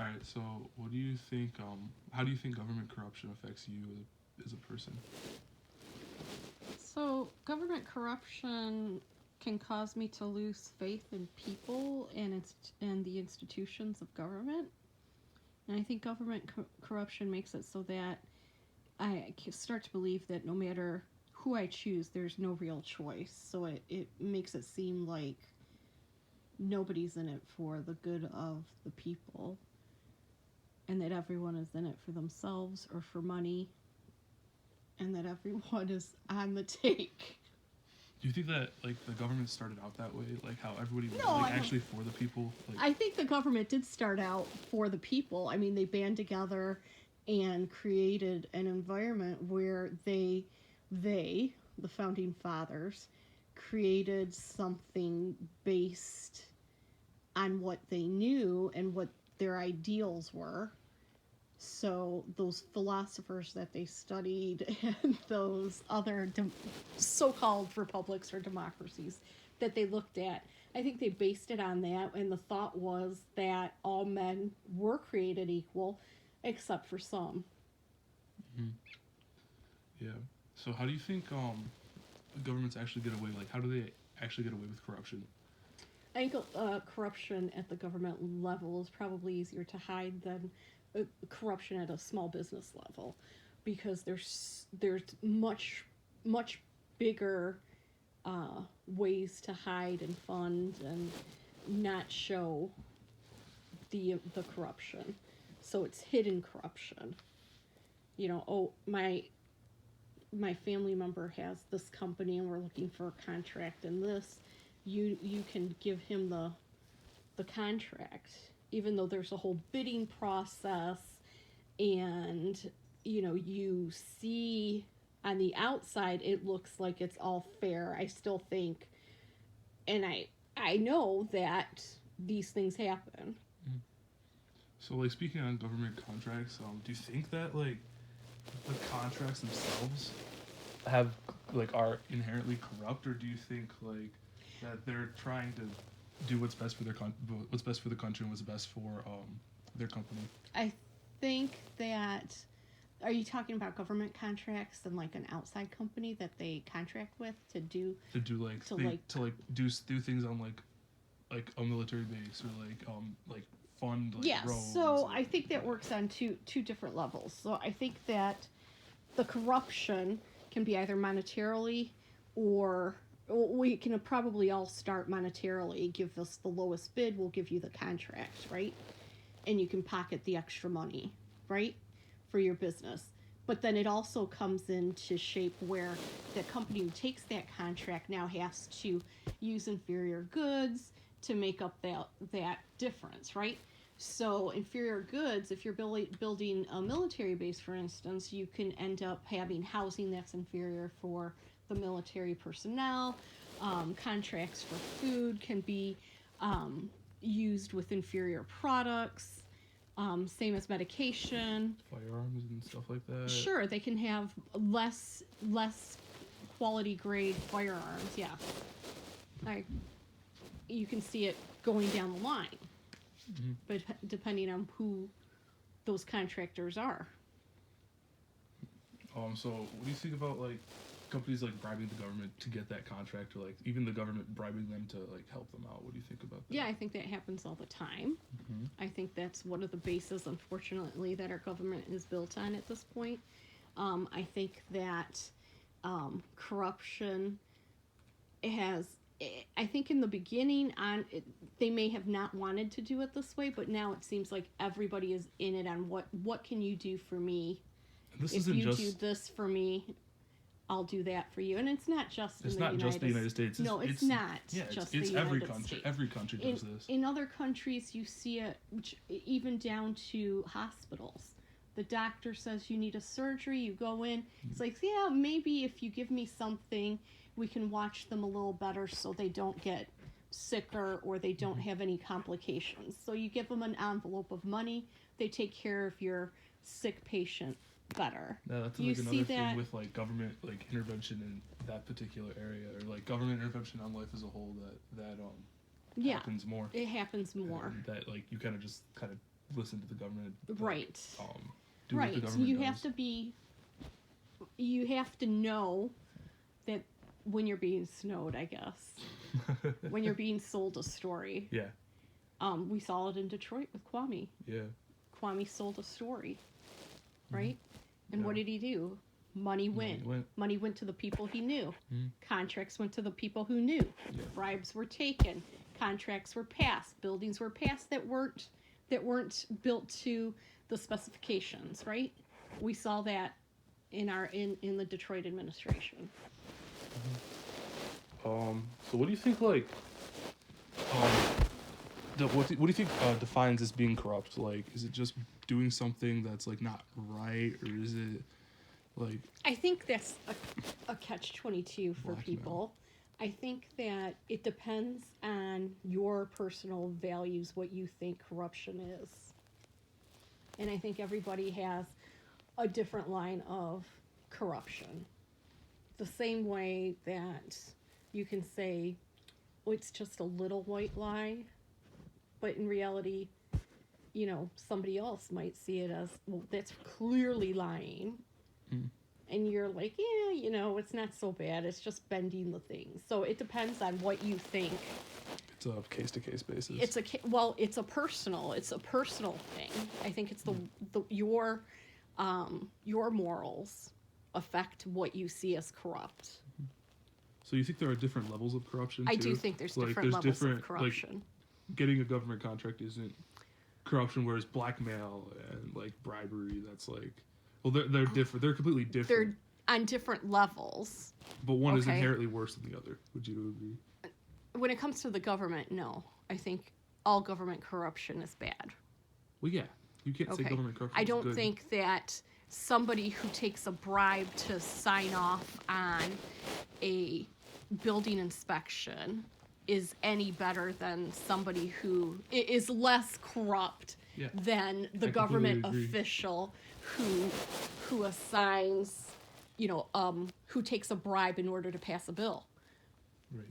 All right. So, what do you think? How do you think government corruption affects you as a person? So, government corruption can cause me to lose faith in people and the institutions of government. And I think government corruption makes it so that I start to believe that no matter who I choose, there's no real choice. So it makes it seem like nobody's in it for the good of the people and that everyone is in it for themselves or for money and that everyone is on the take. Do you think that like the government started out that way, like how everybody was No, like I don't. actually for the people? Like, I think the government did start out for the people. I mean, they band together and created an environment where the founding fathers, created something based on what they knew and what their ideals were. So those philosophers that they studied and those other so-called republics or democracies that they looked at, I think they based it on that, and the thought was that all men were created equal, except for some. mhm, yeah. So, how do you think governments actually get away? Like, how do they actually get away with corruption? I think corruption at the government level is probably easier to hide than corruption at a small business level, because there's much bigger ways to hide and fund and not show the corruption. So it's hidden corruption. You know, oh, my family member has this company and we're looking for a contract in this. You can give him the contract, even though there's a whole bidding process, and you see on the outside it looks like it's all fair. I still think, and I know that these things happen. Mhm. So, like speaking on government contracts, do you think that like the contracts themselves have like are inherently corrupt, or do you think like that they're trying to do what's best for what's best for the country and what's best for their company? I think that, are you talking about government contracts and like an outside company that they contract with to do To do like to like do things on like a military base or like fund like yeah, roads. so Like, I think that works on two different levels. So I think that the corruption can be either monetarily, or we can probably all start monetarily. Give us the lowest bid, we'll give you the contract, right? And you can pocket the extra money, right, for your business. But then it also comes into shape where the company who takes that contract now has to use inferior goods to make up that difference, right? So inferior goods, if you're building a military base, for instance, you can end up having housing that's inferior for the military personnel. Contracts for food can be used with inferior products. Same as medication. firearms and stuff like that. Sure, they can have less quality grade firearms. Yeah, I you can see it going down the line, Mm-hmm. but depending on who those contractors are. So what do you think about like companies like bribing the government to get that contract, or like even the government bribing them to like help them out? What do you think about that? Yeah, I think that happens all the time. Mm-hmm. I think that's one of the bases, unfortunately, that our government is built on at this point. I think that corruption has. I think in the beginning, they may have not wanted to do it this way, but now it seems like everybody is in it on what can you do for me? This If isn't you just do this for me, I'll do that for you. And it's not just it's in not just the United States. No, it's not Yeah, just it's the every United country. States. Every country does this. In other countries, you see it, which even down to hospitals. The doctor says you need a surgery. You go in. It's like, yeah, maybe if you give me something, we can watch them a little better so they don't get sicker or they don't have any complications. So you give them an envelope of money. They take care of your sick patient better. Yeah, that's You like see another thing that- with like government like intervention in that particular area, or like government intervention on life as a whole. That Yeah, happens more. it happens more. And that like you kind of listen to the government. Right. Do what the Right. So government you does. have to be. You have to know that when you're being snowed, I guess, when you're being sold a story. Yeah. We saw it in Detroit with Kwame. Yeah. Kwame sold a story, right? And Yeah. what did he do? Money Money went. went. Money went to the people he knew. Mhm. Contracts went to the people who knew. Yeah. Bribes were taken. Contracts were passed. Buildings were passed that weren't built to the specifications, right? We saw that in the Detroit administration. So what do you think, like, what do you think defines as being corrupt? Like, is it just doing something that's, like, not right, or is it, like... I think that's a catch-22 for Blackmail. people. I think that it depends on your personal values, what you think corruption is. And I think everybody has a different line of corruption. The same way that you can say, oh, it's just a little white lie, but in reality, you know, somebody else might see it as, well, that's clearly lying. Mm. And you're like, yeah, you know, it's not so bad. It's just bending the things. So it depends on what you think. It's a case-to-case basis. It's a personal thing. I think it's your morals affect what you see as corrupt. So you think there are different levels of corruption, I too? do think there's Like, different levels different, of corruption. Like, getting a government contract isn't corruption, whereas blackmail and, like, bribery, that's like... Well, they're different. They're completely different. They're on different levels. But one is Okay. inherently worse than the other. Would you agree? When it comes to the government, no. I think all government corruption is bad. Well, yeah. You can't say government corruption I is don't good. think that somebody who takes a bribe to sign off on a building inspection is any better than somebody who is less corrupt Yeah. than the I completely government agree. official who assigns, you know, who takes a bribe in order to pass a bill. Right.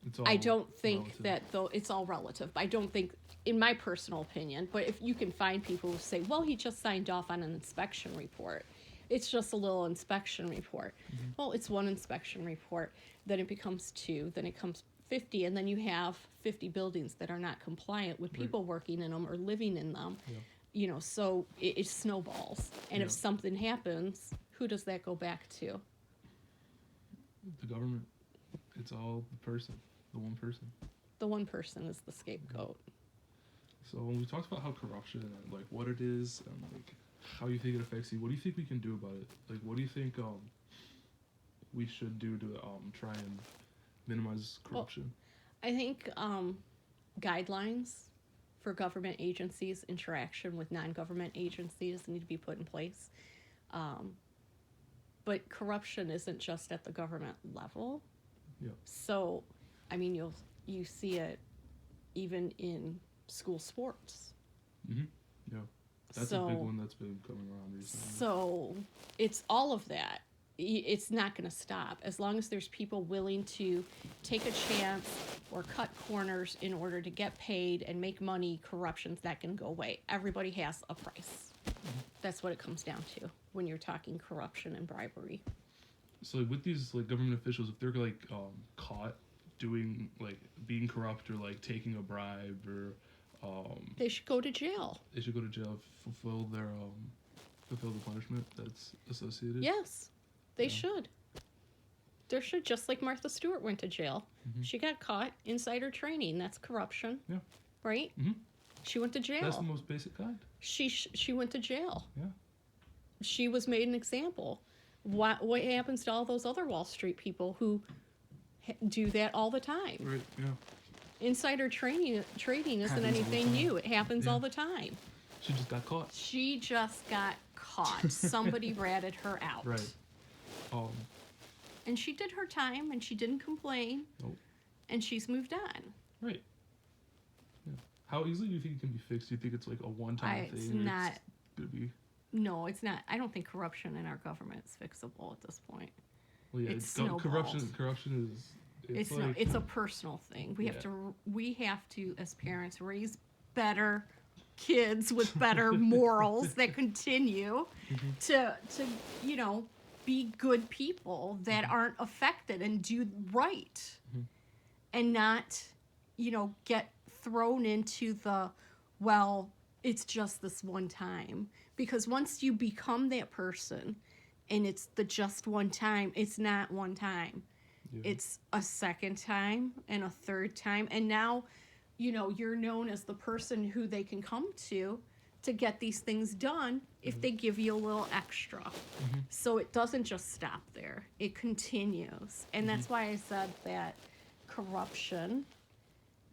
It's all I don't think relative. that, though, it's all relative. I don't think, in my personal opinion, but if you can find people who say, well, he just signed off on an inspection report. It's just a little inspection report. Mm-hmm. Well, it's one inspection report. Then it becomes 2. Then it comes 50. And then you have 50 buildings that are not compliant with people working in them or living in them. Yeah. You know, so it snowballs. And Yeah. if something happens, who does that go back to? The government. It's all the person. The one person. The one person is the scapegoat. So when we talked about how corruption and, like, what it is and, like, how you think it affects you, what do you think we can do about it? Like, what do you think we should do to try and minimize corruption? I think guidelines for government agencies' interaction with non-government agencies need to be put in place. But corruption isn't just at the government level. Yeah. So, I mean, you see it even in school sports. Mm-hmm. Yeah. That's a big one that's been coming around recently. So it's all of that. It's not going to stop as long as there's people willing to take a chance or cut corners in order to get paid and make money. Corruption's not going to go away. Everybody has a price. That's what it comes down to when you're talking corruption and bribery. So, like, with these, like, government officials, if they're, like, caught doing, like, being corrupt or, like, taking a bribe or They should go to jail. they should go to jail, fulfill the punishment that's associated. Yes, they Yeah. should. There should, just like Martha Stewart went to jail. Mhm. She got caught. Insider trading, that's corruption. Yeah. Right? Mhm. She went to jail. That's the most basic kind. She went to jail. Yeah. She was made an example. What happens to all those other Wall Street people who do that all the time? Right. Yeah. Insider trading isn't Happens all the anything time. new. It happens Yeah. all the time. She just got caught. She just got caught. Somebody ratted her out. Right. And she did her time, and she didn't complain. Nope. And she's moved on. Right. Yeah. How easily do you think it can be fixed? Do you think it's like a one-time thing? It's or not. It's gonna be. No, it's not. I don't think corruption in our government is fixable at this point. Well, yeah. It's Corruption. snowballed. Corruption is. It's a personal thing. We have to, as parents, raise better kids with better morals that continue to you know, be good people that aren't affected and do right, and not, you know, get thrown into the, well, it's just this one time. Because once you become that person and it's the just one time, it's not one time. Yeah. It's a second time and a third time. And now, you know, you're known as the person who they can come to get these things done if they give you a little extra. So it doesn't just stop there. It continues. And that's why I said that corruption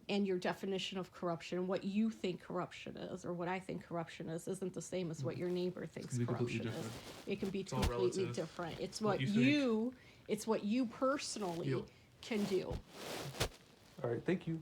and your definition of corruption, what you think corruption is, or what I think corruption is, isn't the same as what your neighbor thinks can be completely corruption is. different. It can be all completely relative. different. It's What what you think. it's what you personally Yep. can do. All right, thank you.